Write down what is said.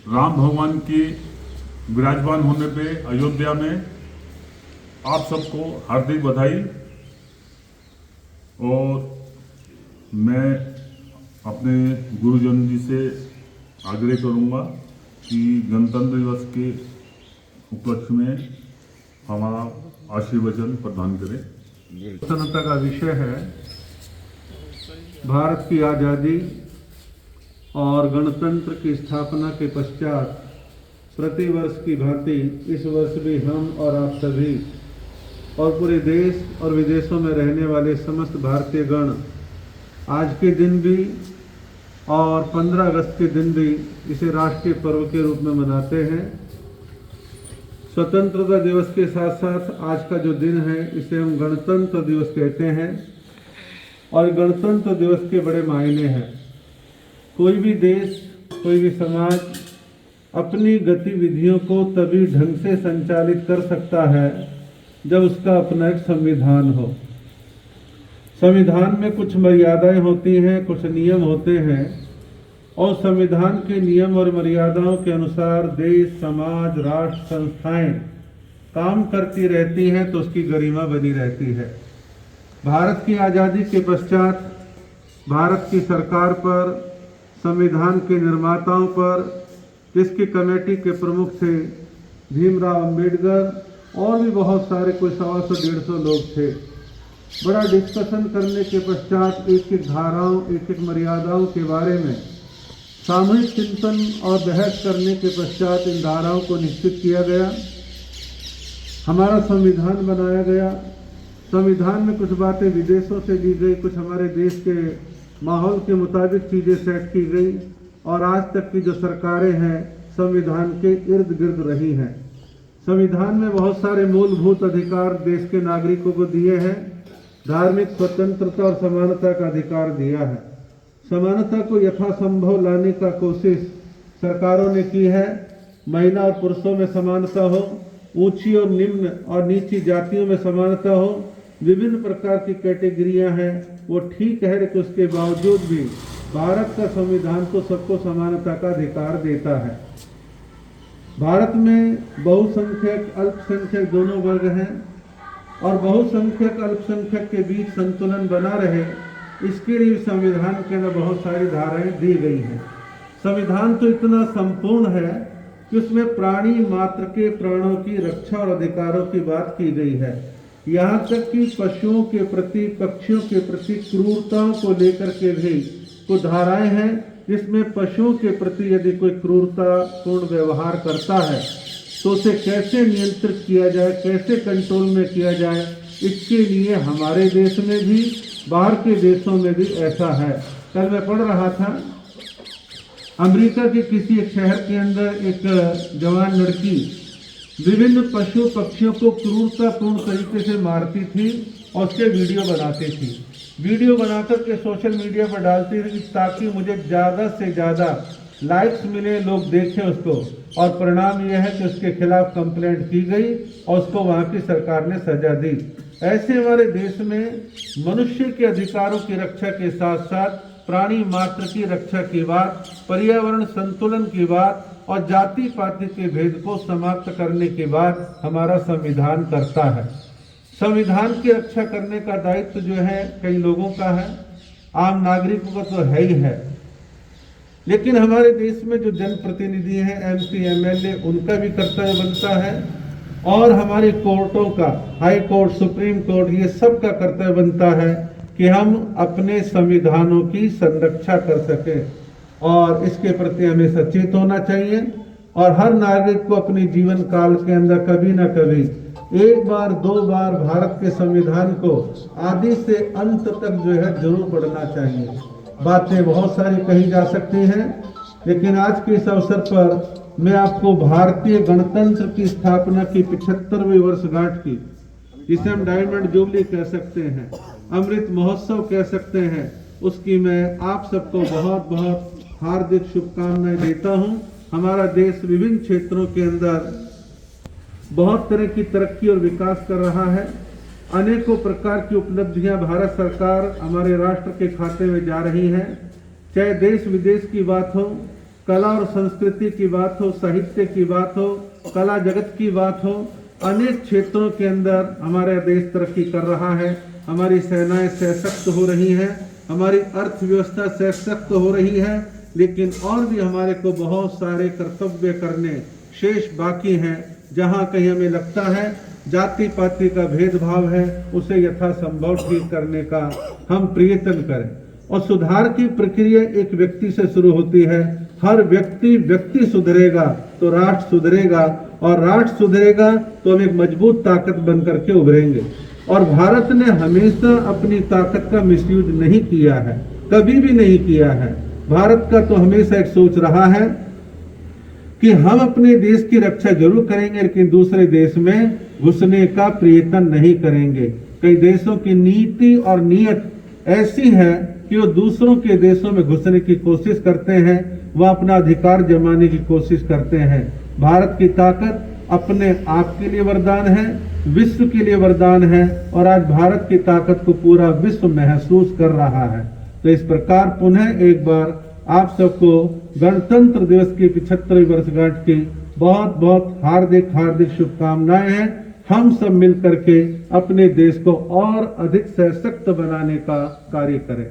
राम भगवान के विराजमान होने पे अयोध्या में आप सबको हार्दिक बधाई। और मैं अपने गुरुजन जी से आग्रह करूंगा कि गणतंत्र दिवस के उपलक्ष्य में हमारा आशीर्वचन प्रदान करें। स्वतंत्रता का विषय है भारत की आज़ादी और गणतंत्र की स्थापना के पश्चात प्रतिवर्ष की भांति इस वर्ष भी हम और आप सभी और पूरे देश और विदेशों में रहने वाले समस्त भारतीय गण आज के दिन भी और 15 अगस्त के दिन भी इसे राष्ट्रीय पर्व के रूप में मनाते हैं। स्वतंत्रता दिवस के साथ साथ आज का जो दिन है इसे हम गणतंत्र दिवस कहते हैं और गणतंत्र दिवस के बड़े मायने हैं। कोई भी देश, कोई भी समाज अपनी गतिविधियों को तभी ढंग से संचालित कर सकता है जब उसका अपना एक संविधान हो। संविधान में कुछ मर्यादाएं होती हैं, कुछ नियम होते हैं और संविधान के नियम और मर्यादाओं के अनुसार देश, समाज, राष्ट्र, संस्थाएं काम करती रहती हैं तो उसकी गरिमा बनी रहती है। भारत की आज़ादी के पश्चात भारत की सरकार पर, संविधान के निर्माताओं पर, जिसकी कमेटी के प्रमुख थे भीमराव अंबेडकर और भी बहुत सारे कोई 100-150 लोग थे, बड़ा डिस्कशन करने के पश्चात एक एक धाराओं, एक एक मर्यादाओं के बारे में सामूहिक चिंतन और बहस करने के पश्चात इन धाराओं को निश्चित किया गया। हमारा संविधान बनाया गया। संविधान में कुछ बातें विदेशों से ली गई, कुछ हमारे देश के माहौल के मुताबिक चीज़ें सेट की गई और आज तक की जो सरकारें हैं संविधान के इर्द गिर्द रही हैं। संविधान में बहुत सारे मूलभूत अधिकार देश के नागरिकों को दिए हैं। धार्मिक स्वतंत्रता और समानता का अधिकार दिया है। समानता को यथासंभव लाने का कोशिश सरकारों ने की है। महिला और पुरुषों में समानता हो, ऊंची और निम्न और नीची जातियों में समानता हो, विभिन्न प्रकार की कैटेगरियां हैं, वो ठीक है, लेकिन उसके बावजूद भी भारत का संविधान तो सबको समानता का अधिकार देता है। भारत में बहुसंख्यक अल्पसंख्यक दोनों वर्ग हैं और बहुसंख्यक अल्पसंख्यक के बीच संतुलन बना रहे, इसके लिए संविधान के अंदर बहुत सारी धाराएं दी गई हैं। संविधान तो इतना संपूर्ण है कि उसमें प्राणी मात्र के प्राणों की रक्षा और अधिकारों की बात की गई है। यहाँ तक कि पशुओं के प्रति, पक्षियों के प्रति क्रूरताओं को लेकर के भी कुछ धाराएं हैं जिसमें पशुओं के प्रति यदि कोई क्रूरतापूर्ण व्यवहार करता है तो उसे कैसे नियंत्रित किया जाए, कैसे कंट्रोल में किया जाए, इसके लिए हमारे देश में भी, बाहर के देशों में भी ऐसा है। कल मैं पढ़ रहा था अमेरिका के किसी एक शहर के अंदर एक जवान लड़की विभिन्न पशु पक्षियों को क्रूरतापूर्ण तरीके से मारती थी और उसके वीडियो बनाती थी। वीडियो बनाकर के सोशल मीडिया पर डालती थी ताकि मुझे ज़्यादा से ज़्यादा लाइक्स मिले, लोग देखें उसको, और परिणाम यह है कि उसके खिलाफ कंप्लेंट की गई और उसको वहाँ की सरकार ने सजा दी। ऐसे हमारे देश में मनुष्य के अधिकारों की रक्षा के साथ साथ प्राणी मात्र की रक्षा की बात, पर्यावरण संतुलन की बात और जाति पाति के भेद को समाप्त करने की बात हमारा संविधान करता है। संविधान की रक्षा करने का दायित्व जो है कई लोगों का है, आम नागरिकों का तो है ही है, लेकिन हमारे देश में जो जनप्रतिनिधि हैं, MP, MLA, उनका भी कर्तव्य बनता है और हमारे कोर्टों का, हाई कोर्ट, सुप्रीम कोर्ट, ये सब का कर्तव्य बनता है कि हम अपने संविधानों की संरक्षा कर सकें और इसके प्रति हमें सचेत होना चाहिए। और हर नागरिक को अपने जीवन काल के अंदर कभी ना कभी, एक बार 2 बार भारत के संविधान को आदि से अंत तक जो है जरूर पढ़ना चाहिए। बातें बहुत सारी कही जा सकती हैं, लेकिन आज के इस अवसर पर मैं आपको भारतीय गणतंत्र की स्थापना की 75वीं वर्षगांठ की, जिसे हम डायमंड जुबली कह सकते हैं, अमृत महोत्सव कह सकते हैं, उसकी मैं आप सबको बहुत बहुत हार्दिक शुभकामनाएं देता हूं। हमारा देश विभिन्न क्षेत्रों के अंदर बहुत तरह की तरक्की और विकास कर रहा है। अनेकों प्रकार की उपलब्धियां भारत सरकार हमारे राष्ट्र के खाते में जा रही हैं। चाहे देश विदेश की बात हो, कला और संस्कृति की बात हो, साहित्य की बात हो, कला जगत की बात हो, अनेक क्षेत्रों के अंदर हमारा देश तरक्की कर रहा है। हमारी सेनाएं सशक्त हो रही हैं, हमारी अर्थव्यवस्था सशक्त हो रही है, लेकिन और भी हमारे को बहुत सारे कर्तव्य करने शेष बाकी हैं। जहाँ कहीं हमें लगता है जाति पाति का भेदभाव है, उसे यथासंभव ठीक करने का हम प्रयत्न करें। और सुधार की प्रक्रिया एक व्यक्ति से शुरू होती है। हर व्यक्ति सुधरेगा तो राष्ट्र सुधरेगा, और राष्ट्र सुधरेगा तो हम एक मजबूत ताकत बनकर के उभरेंगे। और भारत ने हमेशा अपनी ताकत का मिसयूज नहीं किया है, कभी भी नहीं किया है। भारत का तो हमेशा एक सोच रहा है कि हम अपने देश की रक्षा जरूर करेंगे, लेकिन दूसरे देश में घुसने का प्रयत्न नहीं करेंगे। कई देशों की नीति और नीयत ऐसी है कि वो दूसरों के देशों में घुसने की कोशिश करते हैं, वह अपना अधिकार जमाने की कोशिश करते हैं। भारत की ताकत अपने आप के लिए वरदान है, विश्व के लिए वरदान है, और आज भारत की ताकत को पूरा विश्व महसूस कर रहा है। तो इस प्रकार पुनः एक बार आप सबको गणतंत्र दिवस की 75वीं वर्षगांठ की बहुत बहुत हार्दिक शुभकामनाएं हैं। हम सब मिलकर के अपने देश को और अधिक सशक्त बनाने का कार्य करें।